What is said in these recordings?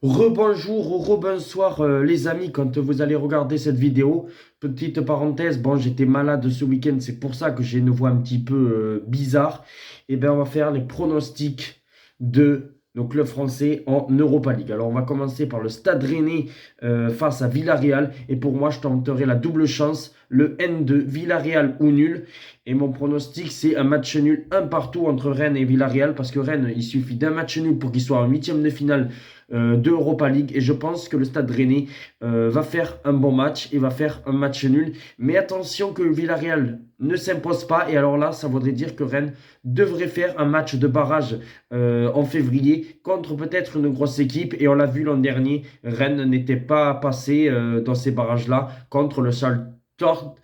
Rebonjour ou rebonsoir les amis quand vous allez regarder cette vidéo. Petite parenthèse, bon j'étais malade ce week-end, c'est pour ça que j'ai une voix un petit peu bizarre. Et bien on va faire les pronostics de nos clubs français en Europa League. Alors on va commencer par le Stade Rennais face à Villarreal. Et pour moi je tenterai la double chance, le N2, Villarreal ou nul. Et mon pronostic c'est un match nul, un partout entre Rennes et Villarreal. Parce que Rennes, il suffit d'un match nul pour qu'il soit en huitième de finale de Europa League et je pense que le Stade Rennais va faire un bon match et va faire un match nul. Mais attention que Villarreal ne s'impose pas et alors là, ça voudrait dire que Rennes devrait faire un match de barrage en février contre peut-être une grosse équipe et on l'a vu l'an dernier, Rennes n'était pas passé dans ces barrages-là contre le Shakhtar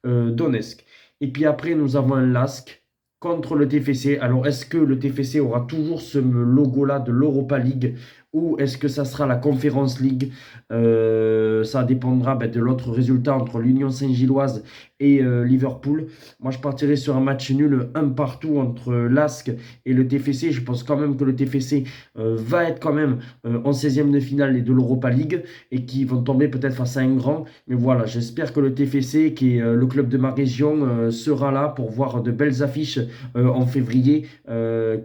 Donetsk. Et puis après, nous avons un LASK contre le TFC. Alors, est-ce que le TFC aura toujours ce logo-là de l'Europa League ou est-ce que ça sera la Conference League? Ça dépendra de l'autre résultat entre l'Union Saint-Gilloise et Liverpool. Moi, je partirai sur un match nul, un partout entre l'ASC et le TFC. Je pense quand même que le TFC va être quand même en 16e de finale et de l'Europa League et qui vont tomber peut-être face à un grand. Mais voilà, j'espère que le TFC, qui est le club de ma région, sera là pour voir de belles affiches en février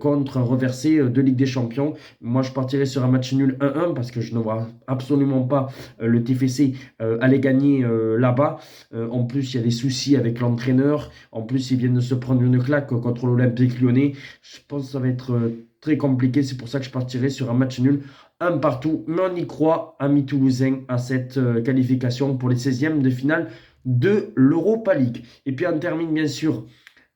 contre un reversé de Ligue des Champions. Moi, je partirai sur un match nul 1-1 parce que je ne vois absolument pas le TFC aller gagner là-bas. En plus, il y a des soucis avec l'entraîneur. En plus, ils viennent de se prendre une claque contre l'Olympique Lyonnais. Je pense que ça va être très compliqué. C'est pour ça que je partirai sur un match nul, un partout. Mais on y croit, amis toulousains, à cette qualification pour les 16e de finale de l'Europa League. Et puis, on termine bien sûr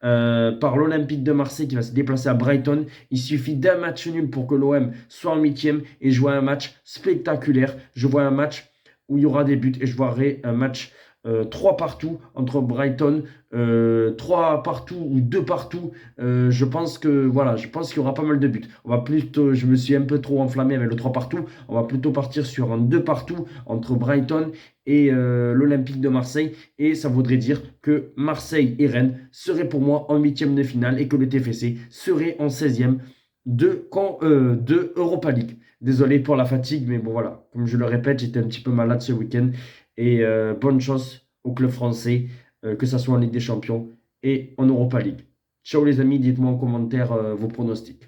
par l'Olympique de Marseille qui va se déplacer à Brighton. Il suffit d'un match nul pour que l'OM soit en huitième et je vois un match spectaculaire. Je vois un match où il y aura des buts et je verrai un match 3 partout entre Brighton, 3 partout ou 2 partout. Je pense que voilà, je pense qu'il y aura pas mal de buts. On va plutôt, je me suis un peu trop enflammé avec le 3 partout. On va plutôt partir sur un 2 partout entre Brighton et l'Olympique de Marseille. Et ça voudrait dire que Marseille et Rennes seraient pour moi en huitième de finale et que le TFC serait en 16e de Europa League. Désolé pour la fatigue, mais bon voilà, comme je le répète, j'étais un petit peu malade ce week-end. Et bonne chance au club français, que ce soit en Ligue des Champions et en Europa League. Ciao les amis, dites-moi en commentaire vos pronostics.